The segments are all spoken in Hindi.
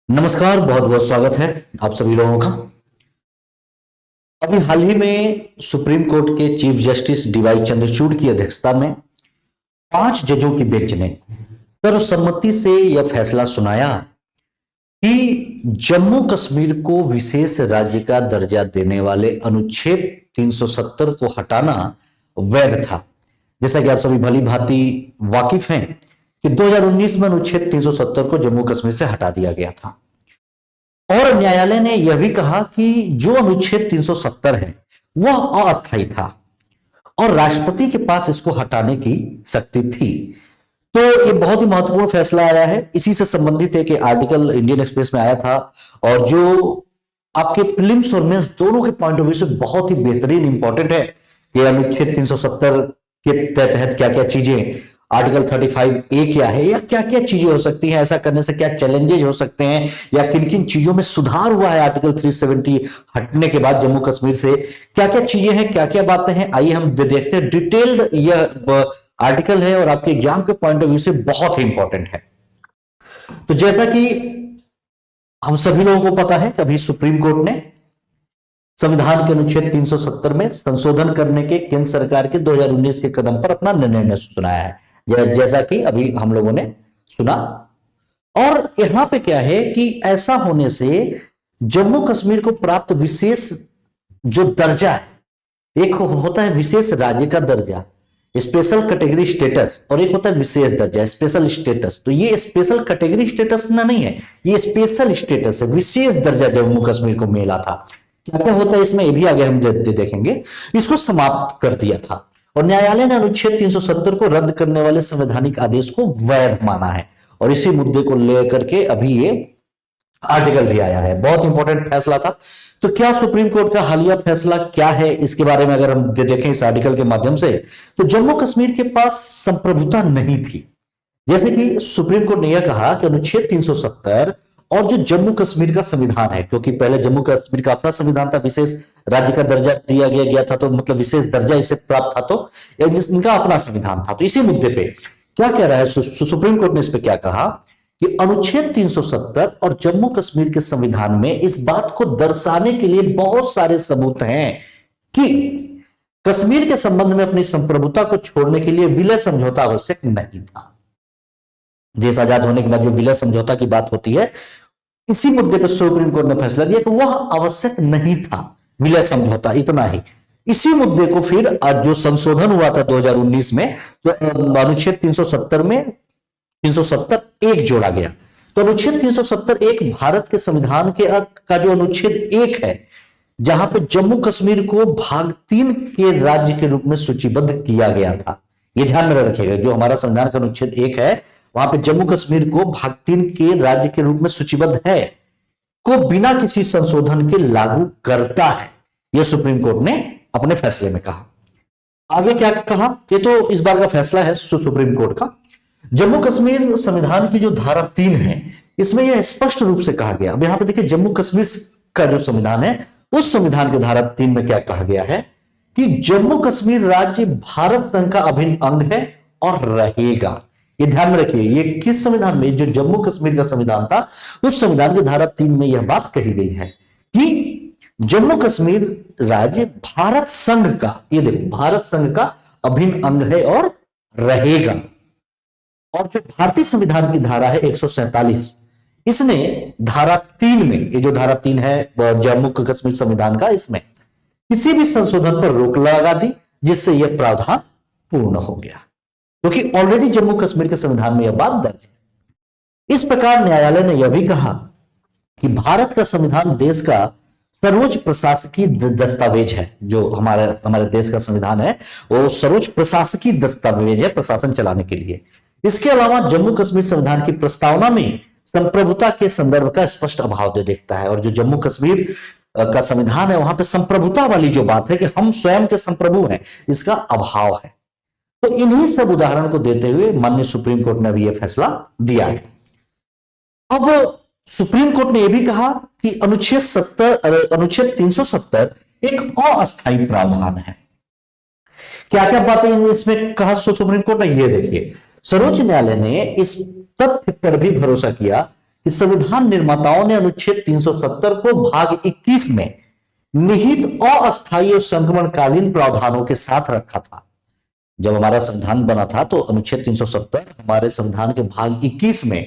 नमस्कार, बहुत बहुत स्वागत है आप सभी लोगों का। अभी हाल ही में सुप्रीम कोर्ट के चीफ जस्टिस डीवाई चंद्रचूड़ की अध्यक्षता में 5 जजों की बेंच ने सर्वसम्मति से यह फैसला सुनाया कि जम्मू कश्मीर को विशेष राज्य का दर्जा देने वाले अनुच्छेद 370 को हटाना वैध था। जैसा कि आप सभी भली भांति वाकिफ हैं कि 2019 में अनुच्छेद 370 को जम्मू कश्मीर से हटा दिया गया था और न्यायालय ने यह भी कहा कि जो अनुच्छेद 370 है वह अस्थायी था और राष्ट्रपति के पास इसको हटाने की शक्ति थी। तो ये बहुत ही महत्वपूर्ण फैसला आया है। इसी से संबंधित एक आर्टिकल इंडियन एक्सप्रेस में आया था और जो आपके प्रीलिम्स और मेंस दोनों के पॉइंट ऑफ व्यू से बहुत ही बेहतरीन इंपॉर्टेंट है कि अनुच्छेद 370 के तहत क्या क्या चीजें, आर्टिकल 35A क्या है या क्या क्या चीजें हो सकती हैं, ऐसा करने से क्या चैलेंजेस हो सकते हैं या किन किन चीजों में सुधार हुआ है आर्टिकल 370 हटने के बाद जम्मू कश्मीर से, क्या क्या चीजें हैं, क्या क्या बातें हैं, आइए हम देखते हैं। डिटेल्ड यह आर्टिकल है और आपके एग्जाम के पॉइंट ऑफ व्यू से बहुत ही इंपॉर्टेंट है। तो जैसा कि हम सभी लोगों को पता है कि अभी सुप्रीम कोर्ट ने संविधान के अनुच्छेद 370 में संशोधन करने के केंद्र सरकार के 2019 के कदम पर अपना निर्णय सुनाया है, जैसा कि अभी हम लोगों ने सुना। और यहां पे क्या है कि ऐसा होने से जम्मू कश्मीर को प्राप्त विशेष जो दर्जा है, एक होता है विशेष राज्य का दर्जा, स्पेशल कैटेगरी स्टेटस, और एक होता है विशेष दर्जा, स्पेशल स्टेटस। तो ये स्पेशल कैटेगरी स्टेटस ना नहीं है, ये स्पेशल स्टेटस है, विशेष दर्जा जम्मू कश्मीर को मिला था। क्या क्या होता है इसमें ये भी आगे हम देखेंगे। इसको समाप्त कर दिया था और न्यायालय ने अनुच्छेद 370 को रद्द करने वाले संवैधानिक आदेश को वैध माना है और इसी मुद्दे को लेकर के अभी ये आर्टिकल भी आया है। बहुत इंपॉर्टेंट फैसला था। तो क्या सुप्रीम कोर्ट का हालिया फैसला क्या है, इसके बारे में अगर हम देखें इस आर्टिकल के माध्यम से, तो जम्मू कश्मीर के पास संप्रभुता नहीं थी। जैसे कि सुप्रीम कोर्ट ने यह कहा कि अनुच्छेद 370 और जो जम्मू कश्मीर का संविधान है, क्योंकि पहले जम्मू कश्मीर का अपना संविधान था, विशेष राज्य का दर्जा दिया गया था, तो मतलब विशेष दर्जा इसे प्राप्त था, तो इनका अपना संविधान था। तो इसी मुद्दे पे क्या कह रहा है सुप्रीम कोर्ट ने, इस पे क्या कहा कि अनुच्छेद 370 और जम्मू कश्मीर के संविधान में इस बात को दर्शाने के लिए बहुत सारे सबूत हैं कि कश्मीर के संबंध में अपनी संप्रभुता को छोड़ने के लिए विलय समझौता आवश्यक नहीं था। देश आजाद होने के बाद जो विलय समझौता की बात होती है, इसी मुद्दे पर सुप्रीम कोर्ट ने फैसला दिया कि वह आवश्यक नहीं था, विलय समझौता इतना ही। इसी मुद्दे को फिर जो संशोधन हुआ था 2019 में, तो अनुच्छेद 370 में 370(1) जोड़ा गया। तो अनुच्छेद 370(1) भारत के संविधान के का जो अनुच्छेद 1 है, जहां पे जम्मू कश्मीर को भाग 3 के राज्य के रूप में सूचीबद्ध किया गया था। यह ध्यान में रखिएगा, जो हमारा संविधान का अनुच्छेद 1 है, वहां पे जम्मू कश्मीर को भाग 3 के राज्य के रूप में सूचीबद्ध है, को बिना किसी संशोधन के लागू करता है, यह सुप्रीम कोर्ट ने अपने फैसले में कहा। आगे क्या कहा, ये तो इस बार का फैसला है सुप्रीम कोर्ट का। जम्मू कश्मीर संविधान की जो धारा 3 है, इसमें यह स्पष्ट रूप से कहा गया। अब यहां पे देखिए, जम्मू कश्मीर का जो संविधान है, उस संविधान के धारा 3 में क्या कहा गया है कि जम्मू कश्मीर राज्य भारत संघ का अभिन्न अंग है और रहेगा। ये ध्यान में रखिए, ये किस संविधान में, जो जम्मू कश्मीर का संविधान था, उस संविधान के धारा 3 में यह बात कही गई है कि जम्मू कश्मीर राज्य भारत संघ का, ये देखो, भारत संघ का अभिन्न अंग है और रहेगा। और जो भारतीय संविधान की धारा है 147, इसने धारा 3 में, ये जो धारा 3 है जम्मू कश्मीर संविधान का, इसमें किसी भी संशोधन पर रोक लगा दी, जिससे यह प्रावधान पूर्ण हो गया, क्योंकि ऑलरेडी जम्मू कश्मीर के संविधान में यह बात दर्ज है। इस प्रकार न्यायालय ने यह भी कहा कि भारत का संविधान देश का सर्वोच्च प्रशासकीय दस्तावेज है। जो हमारे देश का संविधान है, वो सर्वोच्च प्रशासकीय दस्तावेज है प्रशासन चलाने के लिए। इसके अलावा जम्मू कश्मीर संविधान की प्रस्तावना में संप्रभुता के संदर्भ का स्पष्ट अभाव दे देखता है, और जो जम्मू कश्मीर का संविधान है, वहां पे संप्रभुता वाली जो बात है कि हम स्वयं के संप्रभु हैं, इसका अभाव है। तो इन्हीं सब उदाहरण को देते हुए माननीय सुप्रीम कोर्ट ने भी यह फैसला दिया है। अब सुप्रीम कोर्ट ने यह भी कहा कि अनुच्छेद 370 एक अस्थायी प्रावधान है। क्या क्या बातें इसमें कहा सुप्रीम कोर्ट ने, ये देखिए, सर्वोच्च न्यायालय ने इस तथ्य पर भी भरोसा किया कि संविधान निर्माताओं ने अनुच्छेद 370 को भाग 21 में निहित अस्थायी और संक्रमणकालीन प्रावधानों के साथ रखा था। जब हमारा संविधान बना था तो अनुच्छेद 370 हमारे संविधान के भाग 21 में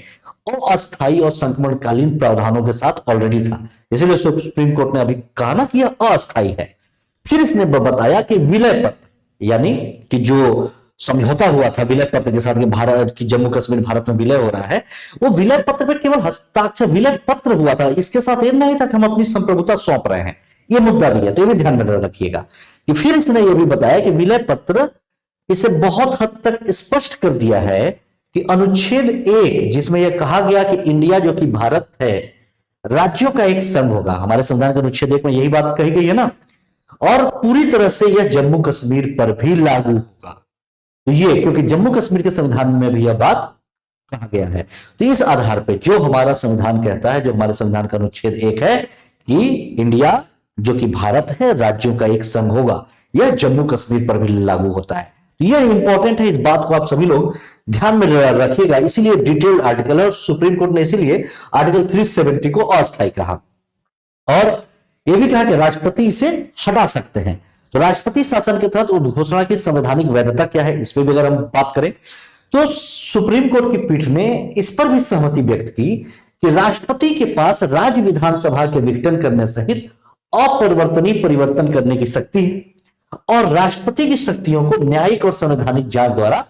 अस्थायी और संक्रमणकालीन प्रावधानों के साथ ऑलरेडी था, इसलिए सुप्रीम कोर्ट ने अभी कहा ना कि यह अस्थायी है। फिर इसने बताया कि विलय पत्र, यानी कि जो समझौता हुआ था विलय पत्र के साथ कि भारत की जम्मू कश्मीर भारत में विलय हो रहा है, वो विलय पत्र पर केवल हस्ताक्षर विलय पत्र हुआ था, इसके साथ ये नहीं था कि हम अपनी संप्रभुता सौंप रहे हैं। ये मुद्दा भी है, तो ये भी ध्यान में रखिएगा कि फिर इसने ये भी बताया कि विलय पत्र इसे बहुत हद तक स्पष्ट कर दिया है कि अनुच्छेद 1 जिसमें यह कहा गया कि इंडिया जो कि भारत है राज्यों का एक संघ होगा, हमारे संविधान के अनुच्छेद 1 में यही बात कही गई है ना, और पूरी तरह से यह जम्मू कश्मीर पर भी लागू होगा। तो ये क्योंकि जम्मू कश्मीर के संविधान में भी यह बात कहा गया है, तो इस आधार पर जो हमारा संविधान कहता है, जो हमारे संविधान का अनुच्छेद 1 है कि इंडिया जो कि भारत है राज्यों का एक संघ होगा, यह जम्मू कश्मीर पर भी लागू होता है। यह इंपॉर्टेंट है, इस बात को आप सभी लोग ध्यान में रखिएगा, इसीलिए डिटेल आर्टिकल है। सुप्रीम कोर्ट ने इसीलिए आर्टिकल 370 को अस्थायी कहा और यह भी कहा कि राष्ट्रपति इसे हटा सकते हैं। तो राष्ट्रपति शासन के तहत उद्घोषणा की संवैधानिक वैधता क्या है, इस पर भी अगर हम बात करें तो सुप्रीम कोर्ट की पीठ ने इस पर भी सहमति व्यक्त की कि राष्ट्रपति के पास राज्य विधानसभा के विघटन करने सहित अपरिवर्तनीय परिवर्तन करने की शक्ति है और राष्ट्रपति की शक्तियों को न्यायिक और संवैधानिक जांच द्वारा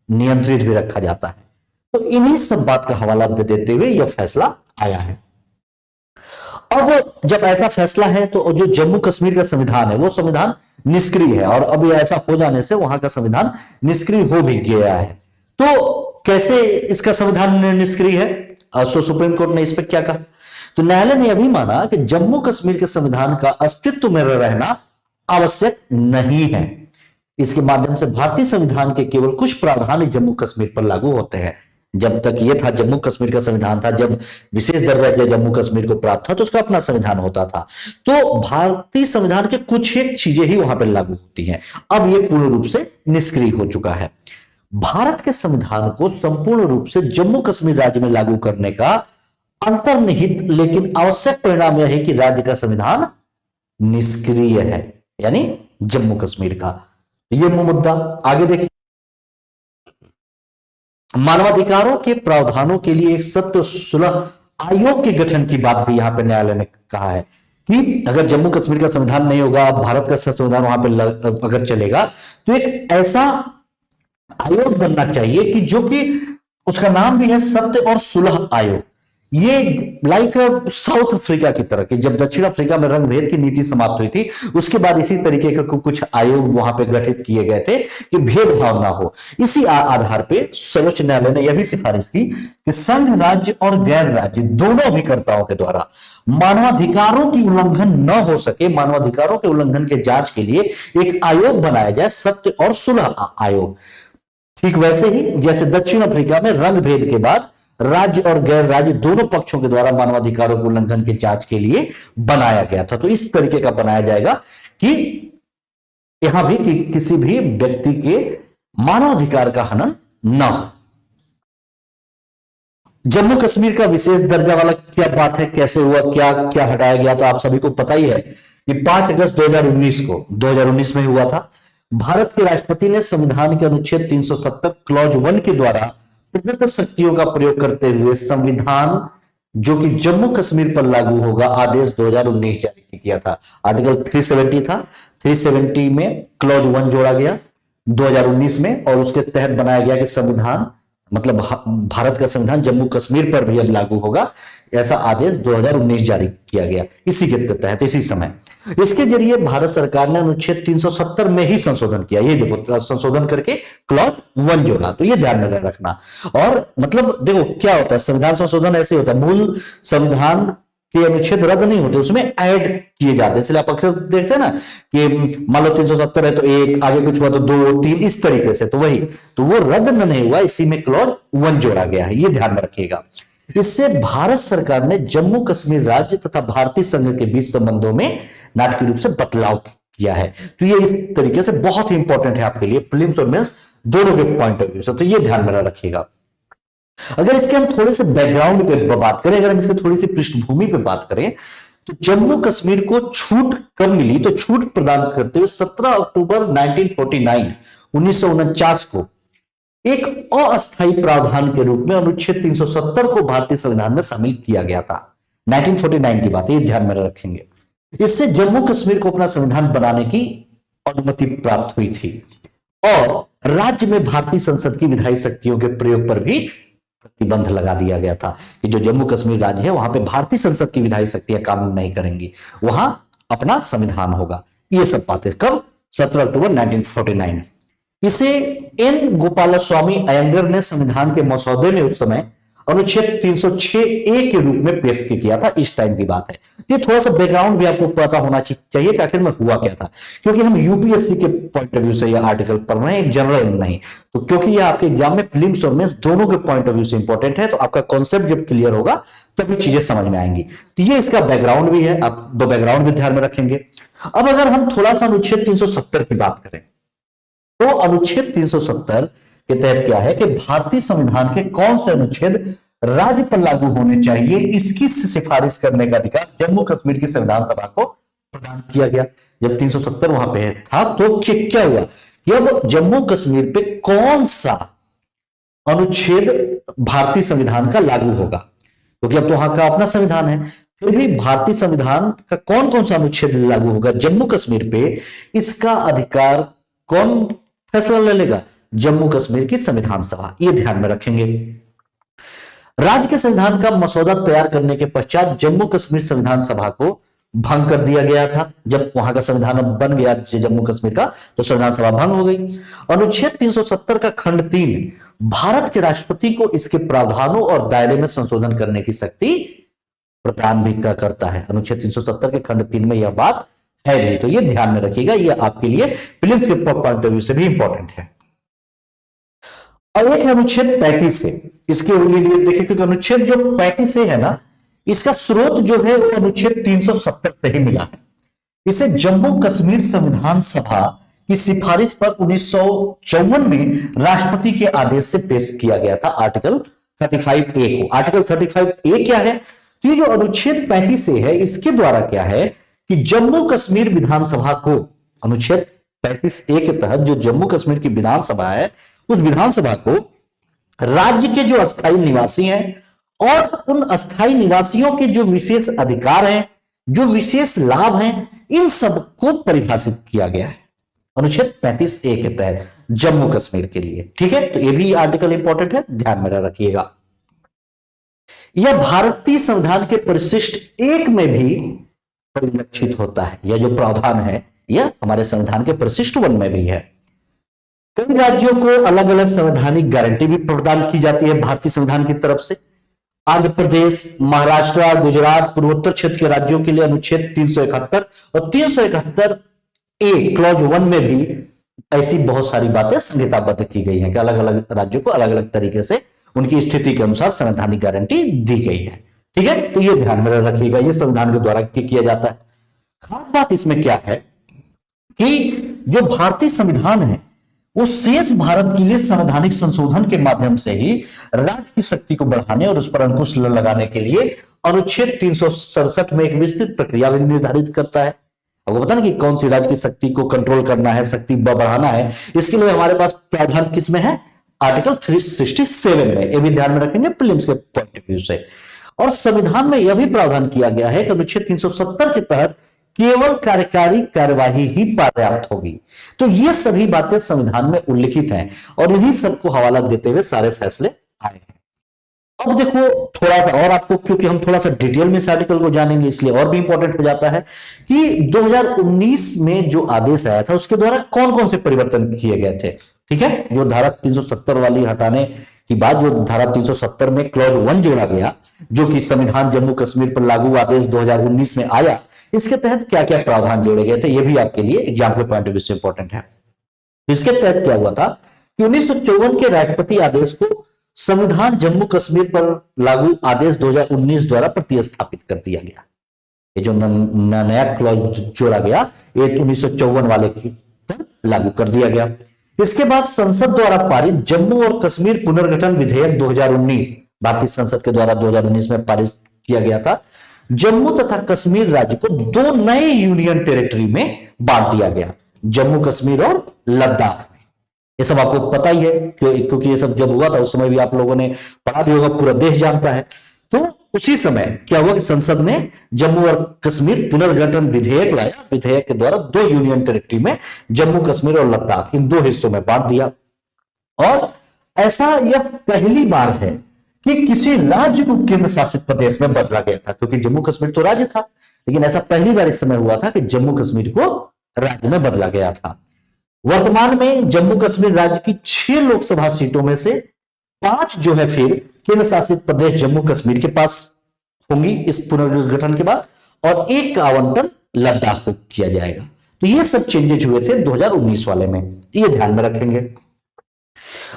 नियंत्रित भी रखा जाता है। तो इन्हीं सब बात का हवाला देते हुए यह फैसला आया है। अब जब ऐसा फैसला है तो जो जम्मू कश्मीर का संविधान है वो संविधान निष्क्रिय है और अब ऐसा हो जाने से वहां का संविधान निष्क्रिय हो भी गया है। तो कैसे इसका संविधान निष्क्रिय है, सुप्रीम कोर्ट ने इस पर क्या कहा? तो न्यायालय ने यह भी माना कि जम्मू कश्मीर के संविधान का अस्तित्व में रहना आवश्यक नहीं है। इसके माध्यम से भारतीय संविधान के केवल कुछ प्रावधान जम्मू कश्मीर पर लागू होते हैं। जब तक यह था जम्मू कश्मीर का संविधान था, जब विशेष दर्जा जम्मू कश्मीर को प्राप्त था तो उसका अपना संविधान होता था, तो भारतीय संविधान के कुछ एक चीजें ही वहां पर लागू होती हैं। अब यह पूर्ण रूप से निष्क्रिय हो चुका है। भारत के संविधान को संपूर्ण रूप से जम्मू कश्मीर राज्य में लागू करने का अंतर्निहित लेकिन आवश्यक परिणाम यह है कि राज्य का संविधान निष्क्रिय है, यानी जम्मू कश्मीर का। यह मुद्दा आगे देखिए। मानवाधिकारों के प्रावधानों के लिए एक सत्य सुलह आयोग के गठन की बात भी यहां पर न्यायालय ने कहा है कि अगर जम्मू कश्मीर का संविधान नहीं होगा, भारत का संविधान वहां पर अगर चलेगा तो एक ऐसा आयोग बनना चाहिए कि जो कि उसका नाम भी है सत्य और सुलह आयोग। ये लाइक साउथ अफ्रीका की तरह कि जब दक्षिण अफ्रीका में रंग भेद की नीति समाप्त हुई थी उसके बाद इसी तरीके के कुछ आयोग वहां पे गठित किए गए थे कि भेदभाव ना हो। इसी आधार पे सर्वोच्च न्यायालय ने यह भी सिफारिश की कि संघ राज्य और गैर राज्य दोनों अभिकर्ताओं के द्वारा मानवाधिकारों की उल्लंघन न हो सके, मानवाधिकारों के उल्लंघन के जांच के लिए एक आयोग बनाया जाए, सत्य और सुलह आयोग। ठीक वैसे ही जैसे दक्षिण अफ्रीका में रंग भेद के बाद राज्य और गैर राज्य दोनों पक्षों के द्वारा मानवाधिकारों के उल्लंघन की जांच के लिए बनाया गया था, तो इस तरीके का बनाया जाएगा कि यहां भी कि किसी भी व्यक्ति के मानवाधिकार का हनन न हो। जम्मू कश्मीर का विशेष दर्जा वाला क्या बात है, कैसे हुआ, क्या क्या हटाया गया, तो आप सभी को पता ही है कि 5 अगस्त 2019 में हुआ था। भारत के राष्ट्रपति ने संविधान के अनुच्छेद 370 क्लॉज 1 के द्वारा प्रदत्त शक्तियों का प्रयोग करते हुए संविधान जो कि जम्मू कश्मीर पर लागू होगा आदेश 2019 जारी किया था। आर्टिकल 370 था, 370 में क्लॉज 1 जोड़ा गया 2019 में और उसके तहत बनाया गया कि संविधान मतलब भारत का संविधान जम्मू कश्मीर पर भी अब लागू होगा, ऐसा आदेश 2019 जारी किया गया। इसी के तहत इसी समय इसके जरिए भारत सरकार ने अनुच्छेद 370 में ही संशोधन किया। ये देखो संशोधन करके क्लॉज 1 जोड़ा, तो ये ध्यान में रखना। और मतलब देखो क्या होता है, संविधान संशोधन ऐसे होता है, मूल संविधान के अनुच्छेद रद्द नहीं होते, उसमें ऐड किए जाते हैं। इसलिए आप अक्सर देखते हैं ना कि मान लो 370 है तो 1 आगे कुछ हुआ तो 2 3 इस तरीके से, तो वही तो वो रद्द नहीं हुआ, इसी में क्लॉज 1 जोड़ा गया है, ये ध्यान में रखिएगा। इससे भारत सरकार ने जम्मू कश्मीर राज्य तथा भारतीय संघ के बीच संबंधों में नाटकीय रूप से बदलाव किया है। तो ये इस तरीके से बहुत ही इंपॉर्टेंट है आपके लिए प्रीलिम्स और मेंस दोनों के पॉइंट ऑफ व्यू से, तो ये ध्यान में रखिएगा। अगर इसके हम थोड़े से बैकग्राउंड पे बात करें, अगर हम इसके थोड़ी सी पृष्ठभूमि पे बात करें, तो जम्मू कश्मीर को छूट कब मिली? तो छूट प्रदान करते हुए 17 अक्टूबर 1949 1949 को एक अस्थायी प्रावधान के रूप में अनुच्छेद 370 को भारतीय संविधान में शामिल किया गया था। 1949 की बात है, ये ध्यान में रखेंगे। इससे जम्मू कश्मीर को अपना संविधान बनाने की अनुमति प्राप्त हुई थी और राज्य में भारतीय संसद की विधायी शक्तियों के प्रयोग पर भी प्रतिबंध लगा दिया गया था कि जो जम्मू कश्मीर राज्य है वहां पे भारतीय संसद की विधायी शक्तियां काम नहीं करेंगी, वहां अपना संविधान होगा। ये सब बातें कब? 17 अक्टूबर 1949। इसे एन गोपालस्वामी अयंगर ने संविधान के मसौदे में उस समय अनुच्छेद 306A के रूप में पेश किया था। इस टाइम की बात है। ये थोड़ा सा बैकग्राउंड भी आपको पता होना चाहिए कि आखिर में हुआ क्या था, क्योंकि हम यूपीएससी के पॉइंट ऑफ व्यू से यह आर्टिकल पढ़ रहे हैं, जनरल नहीं। तो क्योंकि यह आपके एग्जाम में प्रीलिम्स और मेंस दोनों के पॉइंट ऑफ व्यू से इंपॉर्टेंट है, तो आपका कॉन्सेप्ट जब क्लियर होगा तभी चीजें समझ में आएंगी। तो ये इसका बैकग्राउंड भी है, आप दो बैकग्राउंड भी ध्यान में रखेंगे। अब अगर हम थोड़ा सा अनुच्छेद 370 की बात करें, तो अनुच्छेद 370 के तहत क्या है कि भारतीय संविधान के कौन से अनुच्छेद राज्य पर लागू होने चाहिए, इसकी सिफारिश करने का अधिकार जम्मू कश्मीर की संविधान सभा को प्रदान किया गया। जब 370 वहां पे था तो क्या हुआ कि अब जम्मू कश्मीर पे कौन सा अनुच्छेद भारतीय संविधान का लागू होगा, क्योंकि अब तो वहां का अपना संविधान है, फिर भी भारतीय संविधान का कौन कौन सा अनुच्छेद लागू होगा जम्मू कश्मीर पे, इसका अधिकार कौन फैसला ले लेगा? जम्मू कश्मीर की संविधान सभा। ये ध्यान में रखेंगे। राज्य के संविधान का मसौदा तैयार करने के पश्चात जम्मू कश्मीर संविधान सभा को भंग कर दिया गया था। जब वहां का संविधान बन गया जम्मू कश्मीर का, तो संविधान सभा भंग हो गई। अनुच्छेद 370 का खंड 3 भारत के राष्ट्रपति को इसके प्रावधानों और दायरे में संशोधन करने की शक्ति प्रदान भी करता है। अनुच्छेद 370 के खंड 3 में यह बात है भी, तो यह ध्यान में रखिएगा, यह आपके लिए प्रीलिम्स के पॉइंट ऑफ व्यू से भी इंपॉर्टेंट है। और एक अनुच्छेद 35 है, इसके लिए देखिए, क्योंकि अनुच्छेद जो 35 है ना, इसका स्रोत जो है वो अनुच्छेद 370 से ही मिला है। इसे जम्मू कश्मीर संविधान सभा की सिफारिश पर 1954 में राष्ट्रपति के आदेश से पेश किया गया था, आर्टिकल 35A को। आर्टिकल 35A क्या है? तो ये जो अनुच्छेद 35A है, इसके द्वारा क्या है कि जम्मू कश्मीर विधानसभा को, अनुच्छेद 35A के तहत जो जम्मू कश्मीर की विधानसभा है, उस विधानसभा को राज्य के जो अस्थायी निवासी हैं और उन अस्थायी निवासियों के जो विशेष अधिकार हैं, जो विशेष लाभ हैं, इन सब को परिभाषित किया गया है अनुच्छेद 35A के तहत जम्मू कश्मीर के लिए। ठीक है, तो ये भी आर्टिकल इंपॉर्टेंट है, ध्यान में रखिएगा। यह भारतीय संविधान के परिशिष्ट 1 में भी परिलक्षित होता है। यह जो प्रावधान है, यह हमारे संविधान के परिशिष्ट 1 में भी है। कई राज्यों को अलग अलग संवैधानिक गारंटी भी प्रदान की जाती है भारतीय संविधान की तरफ से। आंध्र प्रदेश, महाराष्ट्र, गुजरात, पूर्वोत्तर क्षेत्र के राज्यों के लिए अनुच्छेद 371 और 371A क्लॉज 1 में भी ऐसी बहुत सारी बातें संहिताबद्ध की गई हैं कि अलग अलग राज्यों को अलग अलग तरीके से उनकी स्थिति के अनुसार संवैधानिक गारंटी दी गई है। ठीक है, तो ये ध्यान में रखिएगा, ये संविधान के द्वारा किया जाता है। खास बात इसमें क्या है कि जो भारतीय संविधान है वो शेष भारत के लिए संवैधानिक संशोधन के माध्यम से ही राज्य की शक्ति को बढ़ाने और उस पर अंकुश लगाने के लिए अनुच्छेद 367 में एक विस्तृत प्रक्रिया भी निर्धारित करता है। आपको पता ना कि कौन सी राज्य की शक्ति को कंट्रोल करना है, शक्ति बढ़ाना है, इसके लिए हमारे पास प्रावधान किस में है? आर्टिकल 367 में। ये भी ध्यान में रखेंगे प्रीलिम्स के पॉइंट ऑफ व्यू से। और संविधान में यह भी प्रावधान किया गया है कि अनुच्छेद 370 के तहत केवल कार्यकारी कार्यवाही ही पर्याप्त होगी। तो ये सभी बातें संविधान में उल्लिखित हैं और इन्हीं सबको हवाला देते हुए सारे फैसले आए हैं। अब देखो थोड़ा सा और आपको, क्योंकि हम थोड़ा सा डिटेल में इस आर्टिकल को जानेंगे इसलिए और भी इंपॉर्टेंट हो जाता है कि 2019 में जो आदेश आया था उसके द्वारा कौन कौन से परिवर्तन किए गए थे। ठीक है, जो धारा 370 वाली हटाने की बाद जो धारा 370 में क्लॉज 1 जोड़ा गया, जो कि संविधान जम्मू कश्मीर पर लागू आदेश 2019 में आया, इसके तहत क्या क्या प्रावधान जोड़े गए थे, ये भी आपके लिए एग्जाम के पॉइंट ऑफ व्यू से इंपॉर्टेंट है। इसके तहत क्या हुआ था कि 1954 के राष्ट्रपति आदेश को संविधान जम्मू कश्मीर पर लागू आदेश 2019 द्वारा प्रतिस्थापित कर दिया गया। ये जो नया क्लॉज जोड़ा गया, ये 1954 वाले की लागू कर दिया गया। इसके बाद संसद द्वारा पारित जम्मू और कश्मीर पुनर्गठन विधेयक 2019 भारतीय संसद के द्वारा 2019 में पारित किया गया था। जम्मू तथा कश्मीर राज्य को दो नए यूनियन टेरिटरी में बांट दिया गया, जम्मू कश्मीर और लद्दाख में। ये सब आपको पता ही है क्योंकि ये सब जब हुआ था उस समय भी आप लोगों ने पढ़ा भी होगा, पूरा देश जानता है। तो उसी समय क्या हुआ कि संसद ने जम्मू और कश्मीर पुनर्गठन विधेयक लाया। विधेयक के द्वारा दो यूनियन टेरिटरी में जम्मू कश्मीर और लद्दाख इन दो हिस्सों में बांट दिया। और ऐसा यह पहली बार है कि किसी राज्य को केंद्र शासित प्रदेश में बदला गया था, क्योंकि जम्मू कश्मीर तो राज्य था, लेकिन ऐसा पहली बार इस समय हुआ था कि जम्मू कश्मीर को राज्य में बदला गया था। वर्तमान में जम्मू कश्मीर राज्य की 6 लोकसभा सीटों में से 5 जो है फिर केंद्र शासित प्रदेश जम्मू कश्मीर के पास होंगी इस पुनर्गठन के बाद, और 1 का आवंटन लद्दाख को किया जाएगा। तो ये सब चेंजेस हुए थे 2019 वाले में, ये ध्यान में रखेंगे।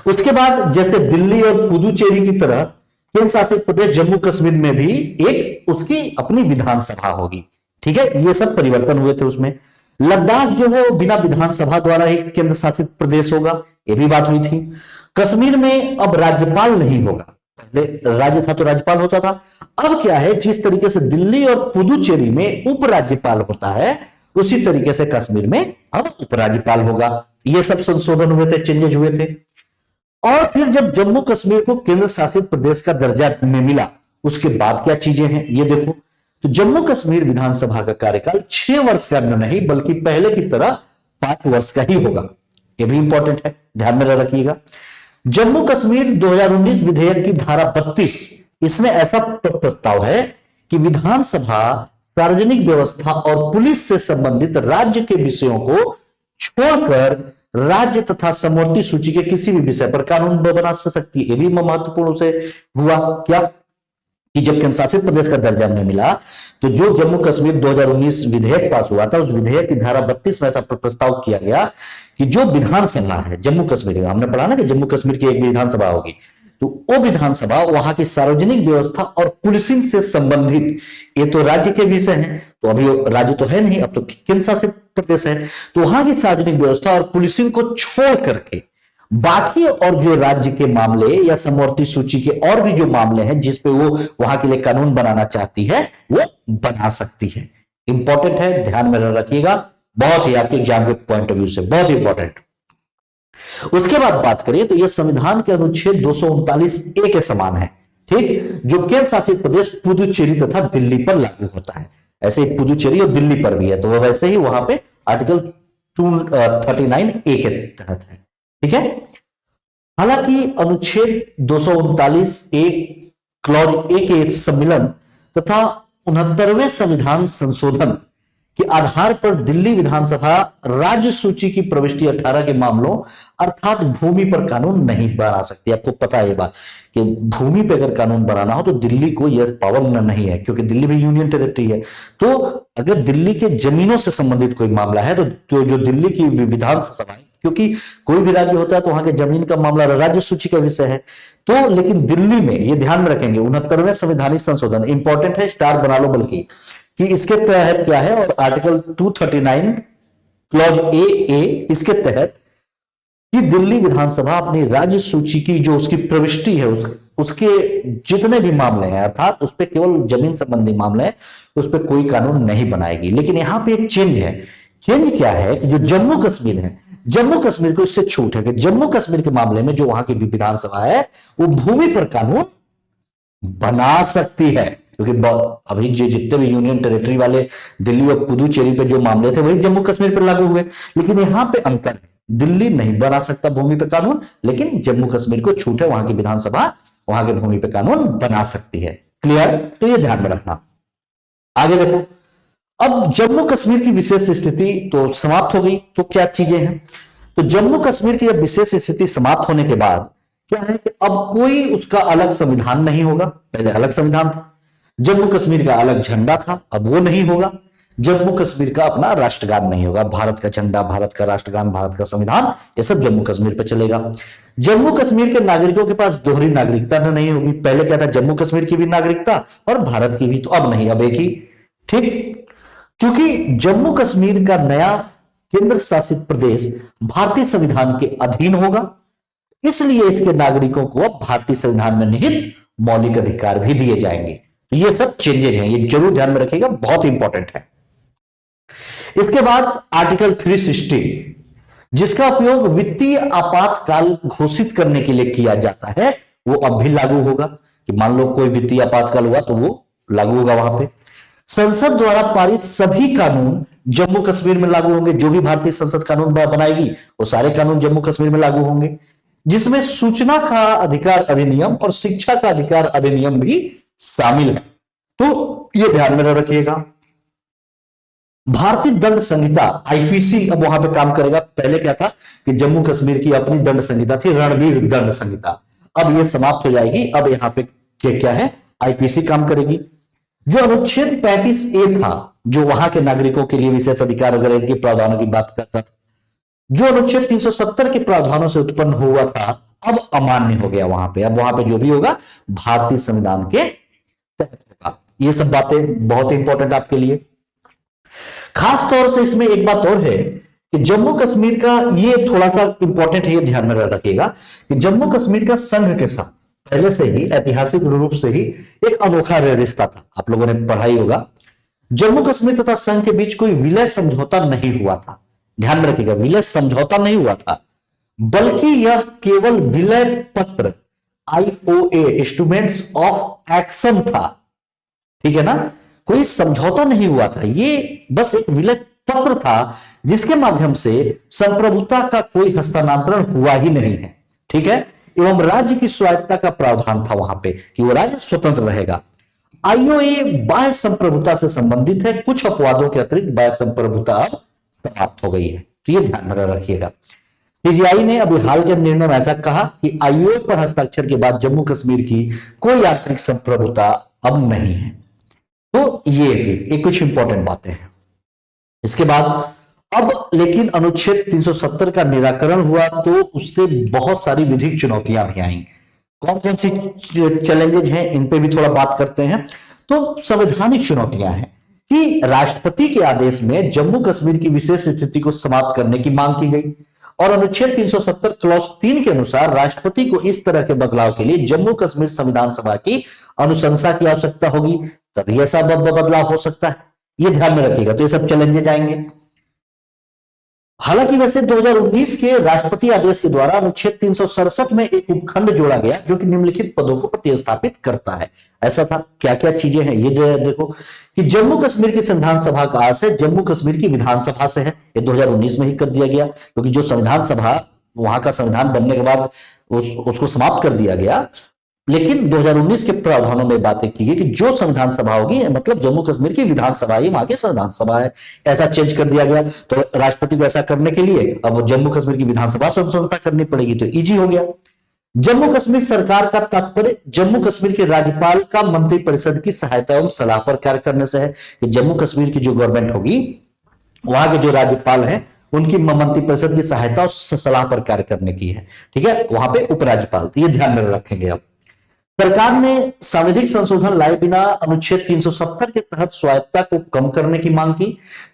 उसके बाद जैसे दिल्ली और पुदुचेरी की तरह केंद्र शासित प्रदेश जम्मू कश्मीर में भी एक उसकी अपनी विधानसभा होगी। ठीक है, ये सब परिवर्तन हुए थे उसमें। लद्दाख जो है वो बिना विधानसभा द्वारा ही केंद्र शासित प्रदेश होगा, ये भी बात हुई थी। कश्मीर में अब राज्यपाल नहीं होगा, पहले राज्य था तो राज्यपाल होता था। अब क्या है, जिस तरीके से दिल्ली और पुदुचेरी में उपराज्यपाल होता है उसी तरीके से कश्मीर में अब उपराज्यपाल होगा। ये सब संशोधन हुए थे, चेंजेस हुए थे। और फिर जब जम्मू कश्मीर को केंद्र शासित प्रदेश का दर्जा में मिला उसके बाद क्या चीजें हैं ये देखो। तो जम्मू कश्मीर विधानसभा का कार्यकाल 6 वर्ष का नहीं बल्कि पहले की तरह 5 वर्ष का ही होगा। यह भी इंपॉर्टेंट है, ध्यान में रखिएगा। जम्मू कश्मीर 2019 विधेयक की धारा 32 इसमें ऐसा प्रस्ताव है कि विधानसभा सार्वजनिक व्यवस्था और पुलिस से संबंधित राज्य के विषयों को छोड़कर राज्य तथा समवर्ती सूची के किसी भी विषय पर कानून बना सकती है। ये भी महत्वपूर्ण से हुआ क्या कि जब केंद्र शासित प्रदेश का दर्जा नहीं मिला तो जो जम्मू कश्मीर 2019 विधेयक पास हुआ था उस विधेयक की धारा 32 में ऐसा प्रस्ताव किया गया कि जो विधानसभा है जम्मू कश्मीर में, हमने पढ़ा ना कि जम्मू कश्मीर की एक विधानसभा होगी, तो वो विधानसभा वहां की सार्वजनिक व्यवस्था और पुलिसिंग से संबंधित, ये तो राज्य के विषय हैं, तो अभी राज्य तो है नहीं, अब तो केंद्र शासित प्रदेश है, तो वहां की सार्वजनिक व्यवस्था और पुलिसिंग को छोड़ करके बाकी और जो राज्य के मामले या समवर्ती सूची के और भी जो मामले हैं जिसपे वो वहां के लिए कानून बनाना चाहती है वो बना सकती है। इंपॉर्टेंट है, ध्यान में रखिएगा, बहुत ही आपके एग्जाम के पॉइंट ऑफ व्यू से बहुत ही इंपॉर्टेंट। उसके बाद बात करें तो यह संविधान के अनुच्छेद 239A के समान है, ठीक, जो केंद्र शासित प्रदेश पुदुचेरी तथा दिल्ली पर लागू होता है। ऐसे ही पुदुचेरी और दिल्ली पर भी है, तो वह वैसे ही वहां पे आर्टिकल 239A के तहत है। ठीक है, हालांकि अनुच्छेद 239A क्लॉज ए के सम्मिलन तथा 69वें संविधान संशोधन के आधार पर दिल्ली विधानसभा राज्य सूची की प्रविष्टि 18 के मामलों अर्थात भूमि पर कानून नहीं बना सकती। आपको पता है ये बात कि भूमि पर अगर कानून बनाना हो तो दिल्ली को यह पावर नहीं है, क्योंकि दिल्ली भी यूनियन टेरिटरी है। तो अगर दिल्ली के जमीनों से संबंधित कोई मामला है तो जो दिल्ली की विधानसभा, क्योंकि कोई भी राज्य होता है तो वहां के जमीन का मामला राज्य सूची का विषय है, तो लेकिन दिल्ली में ये ध्यान में रखेंगे 69वें संवैधानिक संशोधन इंपॉर्टेंट है, स्टार बना लो, बल्कि कि इसके तहत क्या है, और आर्टिकल 239 क्लॉज ए इसके तहत कि दिल्ली विधानसभा अपनी राज्य सूची की जो उसकी प्रविष्टि है उसके जितने भी मामले हैं अर्थात उस पर केवल जमीन संबंधी मामले हैं उस पर कोई कानून नहीं बनाएगी। लेकिन यहां पे एक चेंज है। चेंज क्या है कि जो जम्मू कश्मीर है, जम्मू कश्मीर को इससे छूट है कि जम्मू कश्मीर के मामले में जो वहां की विधानसभा है वो भूमि पर कानून बना सकती है, क्योंकि अभी जितने भी यूनियन टेरिटरी वाले दिल्ली और पुदुचेरी पे जो मामले थे वही जम्मू कश्मीर पर लागू हुए। लेकिन यहां पे अंतर है, दिल्ली नहीं बना सकता भूमि पे कानून, लेकिन जम्मू कश्मीर को छूट है, वहां की विधानसभा वहां के भूमि पे कानून बना सकती है। क्लियर, तो ये ध्यान में रखना। आगे देखो, अब जम्मू कश्मीर की विशेष स्थिति तो समाप्त हो गई, तो क्या चीजें हैं, तो जम्मू कश्मीर की विशेष स्थिति समाप्त होने के बाद क्या है कि अब कोई उसका अलग संविधान नहीं होगा। पहले अलग संविधान था, जम्मू कश्मीर का अलग झंडा था, अब वो नहीं होगा। जम्मू कश्मीर का अपना राष्ट्रगान नहीं होगा, भारत का झंडा, भारत का राष्ट्रगान, भारत का संविधान, ये सब जम्मू कश्मीर पे चलेगा। जम्मू कश्मीर के नागरिकों के पास दोहरी नागरिकता नहीं होगी। पहले क्या था, जम्मू कश्मीर की भी नागरिकता और भारत की भी, तो अब नहीं, अब एक ही। ठीक, क्योंकि जम्मू कश्मीर का नया केंद्र शासित प्रदेश भारतीय संविधान के अधीन होगा, इसलिए इसके नागरिकों को अब भारतीय संविधान में निहित मौलिक अधिकार भी दिए जाएंगे। तो ये सब चेंजेज हैं, ये जरूर ध्यान में रखिएगा, बहुत इंपॉर्टेंट है। इसके बाद आर्टिकल 360, जिसका उपयोग वित्तीय आपातकाल घोषित करने के लिए किया जाता है, वो अब भी लागू होगा कि मान लो कोई वित्तीय आपातकाल हुआ तो वो लागू होगा वहां पे। संसद द्वारा पारित सभी कानून जम्मू कश्मीर में लागू होंगे, जो भी भारतीय संसद कानून बनाएगी वो सारे कानून जम्मू कश्मीर में लागू होंगे, जिसमें सूचना का अधिकार अधिनियम और शिक्षा का अधिकार अधिनियम भी शामिल है। तो ये ध्यान में रखिएगा। भारतीय दंड संहिता आईपीसी अब वहां पे काम करेगा। पहले क्या था कि जम्मू कश्मीर की अपनी दंड संहिता थी, रणवीर दंड संहिता, अब ये समाप्त हो जाएगी। अब यहां पे क्या है, आईपीसी काम करेगी। जो अनुच्छेद 35A था, जो वहां के नागरिकों के लिए विशेष अधिकार वगैरह के प्रावधानों की बात करता था, जो अनुच्छेद 370 के प्रावधानों से उत्पन्न हुआ था, अब अमान्य हो गया वहां पे। अब वहां पे जो भी होगा भारतीय संविधान के तहत होगा। ये सब बातें बहुत इंपॉर्टेंट आपके लिए। खास तौर से इसमें एक बात और है कि जम्मू कश्मीर का, ये थोड़ा सा इंपॉर्टेंट है, ये ध्यान में रखिएगा कि जम्मू कश्मीर का संघ के साथ पहले से ही ऐतिहासिक रूप से ही एक अनोखा रिश्ता था। आप लोगों ने पढ़ाई होगा, जम्मू कश्मीर तथा संघ के बीच कोई विलय समझौता नहीं हुआ था। ध्यान में रखिएगा, विलय समझौता नहीं हुआ था, बल्कि यह केवल विलय पत्र IOA इंस्ट्रूमेंट्स ऑफ एक्शन था। ठीक है ना, कोई समझौता नहीं हुआ था, ये बस एक विलय पत्र था जिसके माध्यम से संप्रभुता का कोई हस्तांतरण हुआ ही नहीं है। ठीक है, एवं राज्य की स्वायत्तता का प्रावधान था वहां पे कि वो राज्य स्वतंत्र रहेगा। IOA बाह्य संप्रभुता से संबंधित है, कुछ अपवादों के अतिरिक्त बाह्य संप्रभुता अब समाप्त हो गई है। तो ये ध्यान में रखिएगा। CGI ने अभी हाल के निर्णय में ऐसा कहा कि IOA पर हस्ताक्षर के बाद जम्मू कश्मीर की कोई आंतरिक संप्रभुता अब नहीं है। तो ये कुछ इंपॉर्टेंट बातें हैं। इसके बाद अब लेकिन अनुच्छेद 370 का निराकरण हुआ तो उससे बहुत सारी विधिक चुनौतियां भी आई। कौन कौन सी चैलेंजेज हैं, इन पे भी थोड़ा बात करते हैं। तो संवैधानिक चुनौतियां हैं कि राष्ट्रपति के आदेश में जम्मू कश्मीर की विशेष स्थिति को समाप्त करने की मांग की गई और अनुच्छेद 370 क्लॉज 3 के अनुसार राष्ट्रपति को इस तरह के बदलाव के लिए जम्मू कश्मीर संविधान सभा की अनुशंसा की आवश्यकता होगी, तभी ऐसा बदलाव हो सकता है। ये ध्यान में रखिएगा। तो ये सब चैलेंजेज आएंगे। हालांकि वैसे 2019 के राष्ट्रपति आदेश के द्वारा अनुच्छेद 367 में एक उपखंड जोड़ा गया जो कि निम्नलिखित पदों को प्रतिस्थापित करता है। ऐसा था, क्या क्या चीजें हैं ये देखो कि जम्मू कश्मीर की संविधान सभा का आशय जम्मू कश्मीर की विधानसभा से है। ये 2019 में ही कर दिया गया, क्योंकि जो संविधान सभा वहां का संविधान बनने के बाद उसको समाप्त कर दिया गया। लेकिन 2019 के प्रावधानों में बातें की गई कि जो संविधान सभा होगी मतलब जम्मू कश्मीर की विधानसभा ही वहां की संविधान सभा है, ऐसा चेंज कर दिया गया। तो राष्ट्रपति को ऐसा करने के लिए अब जम्मू कश्मीर की विधानसभा से अनुशंसा करनी पड़ेगी, तो इजी हो गया। जम्मू कश्मीर सरकार का तात्पर्य जम्मू कश्मीर के राज्यपाल का मंत्रिपरिषद की सहायता एवं सलाह पर कार्य करने से है कि जम्मू कश्मीर की जो गवर्नमेंट होगी वहां के जो राज्यपाल हैं उनकी मंत्रिपरिषद की सहायता और सलाह पर कार्य करने की है। ठीक है, वहां पे उपराज्यपाल, ये ध्यान में रखेंगे। अब सरकार ने संवैधानिक संशोधन लाए बिना अनुच्छेद 370 के तहत स्वायत्तता को कम करने की मांग की,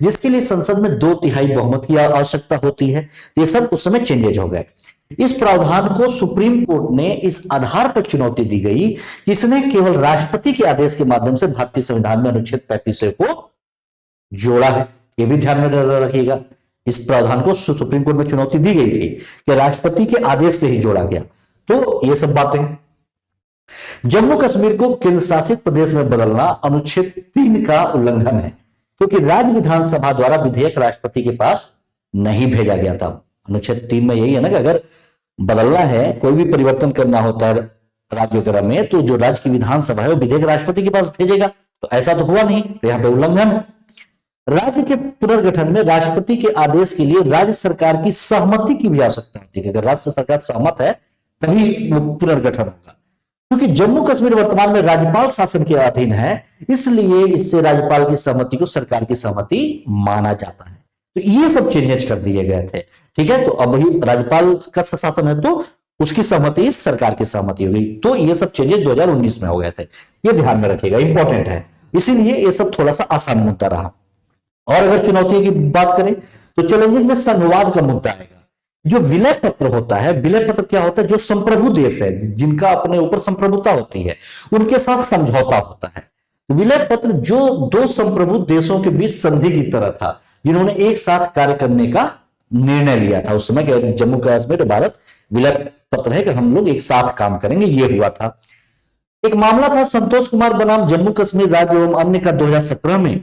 जिसके लिए संसद में 2/3 बहुमत की आवश्यकता होती है। ये सब उस समय चेंजेज हो गए। इस प्रावधान को सुप्रीम कोर्ट ने इस आधार पर चुनौती दी गई कि इसने केवल राष्ट्रपति के आदेश के माध्यम से भारतीय संविधान में अनुच्छेद 35A को जोड़ा है। यह भी ध्यान में रखिएगा। इस प्रावधान को सुप्रीम कोर्ट में चुनौती दी गई थी कि राष्ट्रपति के आदेश से ही जोड़ा गया। तो ये सब बातें। जम्मू कश्मीर को केंद्र शासित प्रदेश में बदलना अनुच्छेद 3 का उल्लंघन है, क्योंकि राज्य विधानसभा द्वारा विधेयक राष्ट्रपति के पास नहीं भेजा गया था। अनुच्छेद 3 में यही है ना कि अगर बदलना है, कोई भी परिवर्तन करना होता है राज्य वगैरह में, तो जो राज्य की विधानसभा है वो विधेयक राष्ट्रपति के पास भेजेगा। तो ऐसा तो हुआ नहीं, तो यहां पे उल्लंघन है। राज्य के पुनर्गठन में राष्ट्रपति के आदेश के लिए राज्य सरकार की सहमति की भी आवश्यकता होती है। अगर राज्य सरकार सहमत है तभी वो पुनर्गठन होगा। क्योंकि जम्मू कश्मीर वर्तमान में राज्यपाल शासन के अधीन है, इसलिए इससे राज्यपाल की सहमति को सरकार की सहमति माना जाता है। तो ये सब चेंजेस कर दिए गए थे। ठीक है, तो अब ही राज्यपाल का शासन है तो उसकी सहमति सरकार की सहमति हो गई। तो ये सब चेंजेस 2019 में हो गए थे। ये ध्यान में रखिएगा, इंपॉर्टेंट है। इसीलिए ये सब थोड़ा सा आसान मुद्दा रहा। और अगर चुनौतियों की बात करें तो चैलेंजिंग में संघवाद का मुद्दा आएगा। जो विलय पत्र होता है, विलय पत्र क्या होता है, जो संप्रभु देश है जिनका अपने ऊपर संप्रभुता होती है उनके साथ समझौता होता है। विलय पत्र जो दो संप्रभु देशों के बीच संधि की तरह था, जिन्होंने एक साथ कार्य करने का निर्णय लिया था। उस समय के जम्मू कश्मीर भारत विलय पत्र है कि हम लोग एक साथ काम करेंगे, ये हुआ था। एक मामला था संतोष कुमार बनाम जम्मू कश्मीर राज्य एवं अन्य का 2017 में।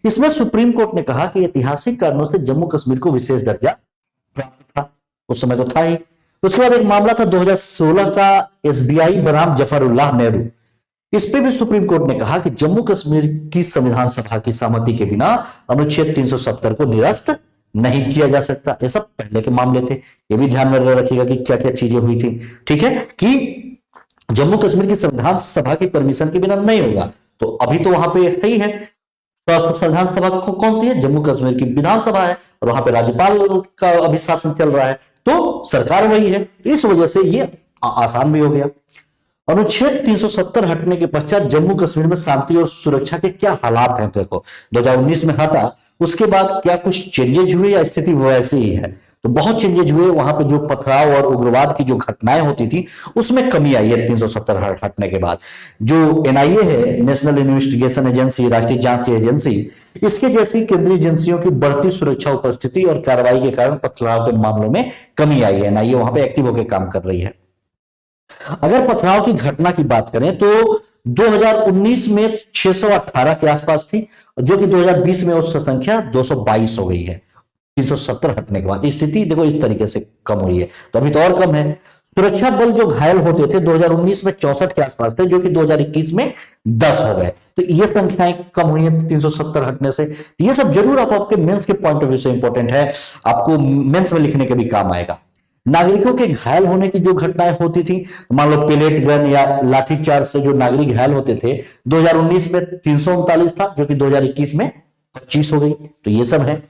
इसमें सुप्रीम कोर्ट ने कहा कि ऐतिहासिक कारणों से जम्मू कश्मीर को विशेष दर्जा प्राप्त था, उस समय तो था ही। उसके बाद एक मामला था 2016 का एसबीआई बनाम जफरुल्लाह नेहरू। इस पे भी सुप्रीम कोर्ट ने कहा कि जम्मू कश्मीर की संविधान सभा की सहमति के बिना अनुच्छेद 370 को निरस्त नहीं किया जा सकता। ये सब पहले के मामले थे, ये भी ध्यान में रखिएगा कि क्या क्या चीजें हुई थी। ठीक है कि जम्मू कश्मीर की संविधान सभा की परमिशन के बिना नहीं होगा, तो अभी तो वहां पे है ही है। तो संविधान सभा को कौन सी है, जम्मू कश्मीर की विधानसभा है, और वहां पे राज्यपाल का अभी शासन चल रहा है, तो सरकार वही है। इस वजह से ये आसान भी हो गया। अनुच्छेद 370 हटने के पश्चात जम्मू कश्मीर में शांति और सुरक्षा के क्या हालात हैं, देखो 2019 में हटा, उसके बाद क्या कुछ चेंजेज हुए या स्थिति वैसी ही है? तो बहुत चेंजेज हुए। वहां पे जो पथराव और उग्रवाद की जो घटनाएं होती थी उसमें कमी आई है 370 हटने के बाद। जो एनआईए है, नेशनल इन्वेस्टिगेशन एजेंसी, राष्ट्रीय जांच एजेंसी, इसके जैसी केंद्रीय एजेंसियों की बढ़ती सुरक्षा उपस्थिति और कार्रवाई के कारण पथराव के मामलों में कमी आई है। एनआईए वहां पे एक्टिव होकर काम कर रही है। अगर पथराव की घटना की बात करें तो 2019 में 618 के आसपास थी, जो कि 2020 में उसकी संख्या 222 हो गई है 370 हटने के बाद। स्थिति देखो इस तरीके से कम हुई है, तो अभी तो और कम है। सुरक्षा बल जो घायल होते थे 2019 में 64 के आसपास थे, जो कि 2021 में 10 हो गए। तो ये संख्याएं कम हुई है 370 हटने से। ये सब जरूर आपके मेंस के पॉइंट ऑफ व्यू से इंपॉर्टेंट है, आपको मेंस में लिखने के भी काम आएगा। नागरिकों के घायल होने की जो घटनाएं होती थी, मान लो पेलेट गन या लाठीचार्ज से जो नागरिक घायल होते थे, 2019 में 339 था, जो कि 2021 में 25 हो गई। तो ये सब है।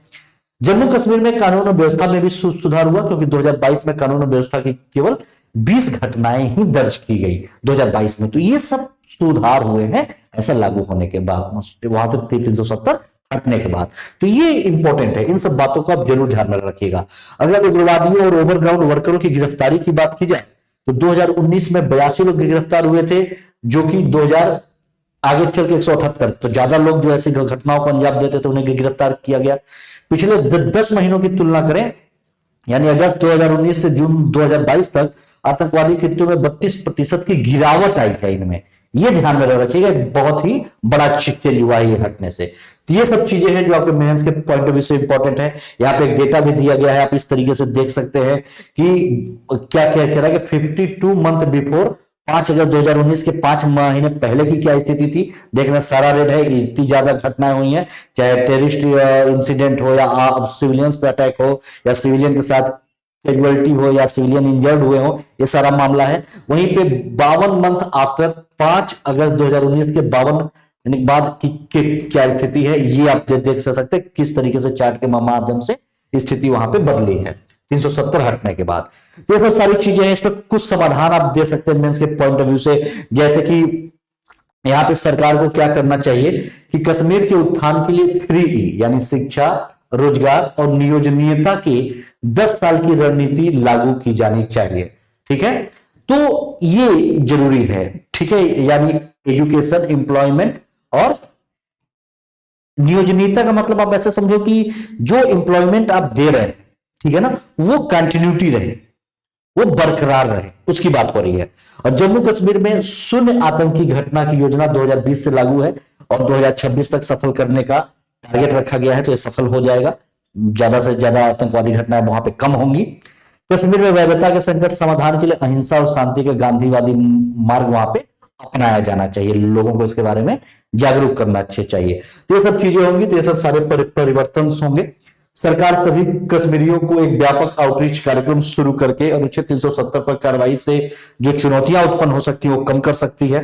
जम्मू कश्मीर में कानून और व्यवस्था में भी सुधार हुआ, क्योंकि 2022 में कानून और व्यवस्था की केवल 20 घटनाएं ही दर्ज की गई 2022 में। तो ये सब सुधार हुए हैं ऐसा लागू होने के बाद, वहां से 370 हटने के बाद। तो ये इंपॉर्टेंट है, इन सब बातों को आप जरूर ध्यान में रखिएगा। अगर उग्रवादियों और ओवरग्राउंड वर्करों की गिरफ्तारी की बात की जाए तो 2019 में 82 लोग गिरफ्तार हुए थे, जो कि 2000 आगे चल के 178, तो ज्यादा लोग जो ऐसी घटनाओं को अंजाम देते थे उन्हें गिरफ्तार किया गया। पिछले 10 महीनों की तुलना करें, यानी अगस्त 2019 से जून 2022 तक आतंकवादी कृत्यों में 32% की गिरावट आई है इनमें। ये ध्यान में रखिएगा, बहुत ही बड़ा चेंज हुआ है ये हटने से। तो ये सब चीजें हैं जो आपके मेंस के पॉइंट ऑफ व्यू से इंपॉर्टेंट है। यहाँ पे एक डेटा भी दिया गया है, आप इस तरीके से देख सकते हैं कि क्या क्या कह रहा है कि 52 मंथ बिफोर 5 अगस्त 2019 के 5 महीने पहले की क्या स्थिति थी। देखना सारा रेड है, इतनी ज्यादा घटनाएं हुई हैं, चाहे टेररिस्ट इंसिडेंट हो या सिविलियंस पे अटैक हो या सिविलियन के साथ कैजुअलिटी हो या सिविलियन इंजर्ड हुए हो, ये सारा मामला है। वहीं पे 52 मंथ आफ्टर 5 अगस्त 2019 के 52 बाद की क्या स्थिति है, ये आप देख सकते हैं किस तरीके से चार्ट के माध्यम से स्थिति वहां पे बदली है 370 हटने के बाद। ये सब सारी चीजें हैं, इस पर कुछ समाधान आप दे सकते हैं मेंस के पॉइंट ऑफ व्यू से। जैसे कि यहाँ पे सरकार को क्या करना चाहिए कि कश्मीर के उत्थान के लिए 3E यानी शिक्षा, रोजगार और नियोजनीयता के 10 साल की रणनीति लागू की जानी चाहिए। ठीक है, तो ये जरूरी है। ठीक है, यानी एजुकेशन, एम्प्लॉयमेंट और नियोजनीयता का मतलब आप ऐसे समझो कि जो एम्प्लॉयमेंट आप दे रहे हैं, ठीक है ना, वो कंटिन्यूटी रहे, वो बरकरार रहे, उसकी बात हो रही है। और जम्मू कश्मीर में शून्य आतंकी घटना की योजना 2020 से लागू है और 2026 तक सफल करने का टारगेट रखा गया है, तो ये सफल हो जाएगा। ज्यादा से ज्यादा आतंकवादी घटनाएं वहां पे कम होंगी। कश्मीर में वैधता के संकट समाधान के लिए अहिंसा और शांति के गांधीवादी मार्ग वहां पे अपनाया जाना चाहिए, लोगों को इसके बारे में जागरूक करना चाहिए। तो ये सब चीजें होंगी, तो ये सब सारे परिवर्तन होंगे। सरकार सभी कश्मीरियों को एक व्यापक आउटरीच कार्यक्रम शुरू करके अनुच्छेद 370 पर कार्रवाई से जो चुनौतियां उत्पन्न हो सकती है वो कम कर सकती है।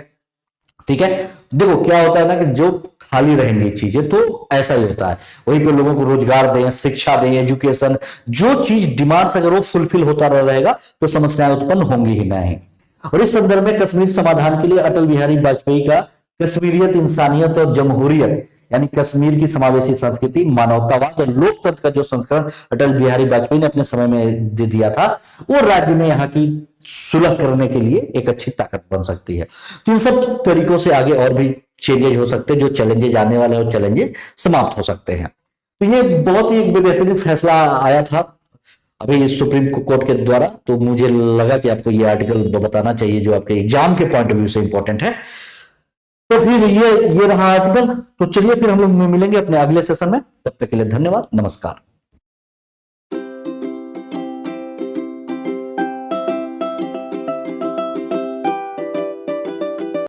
ठीक है, देखो क्या होता है ना कि जो खाली रहेंगी चीजें तो ऐसा ही होता है, वहीं पे लोगों को रोजगार दें, शिक्षा दें, एजुकेशन, जो चीज डिमांड्स अगर वो फुलफिल होता रहेगा तो समस्याएं उत्पन्न होंगी ही नहीं। और इस संदर्भ में कश्मीर समाधान के लिए अटल बिहारी वाजपेयी का कश्मीरियत, इंसानियत और जमहूरियत यानी कश्मीर की समावेशी संस्कृति, मानवतावाद और लोकतंत्र का जो संस्करण अटल बिहारी वाजपेयी ने अपने समय में दे दिया था, वो राज्य में यहाँ की सुलह करने के लिए एक अच्छी ताकत बन सकती है। तो इन सब तरीकों से आगे और भी चेंजेज हो सकते हैं, जो चैलेंजेज आने वाले हैं चैलेंजेज समाप्त हो सकते हैं। तो ये बहुत ही एक बेहतरीन फैसला आया था अभी सुप्रीम कोर्ट के द्वारा, तो मुझे लगा कि आपको ये आर्टिकल बताना चाहिए जो आपके एग्जाम के पॉइंट ऑफ व्यू से इंपॉर्टेंट है। तो फिर ये रहा आर्टिकल। तो चलिए फिर हम लोग मिलेंगे अपने अगले सेशन में, तब तक के लिए धन्यवाद, नमस्कार।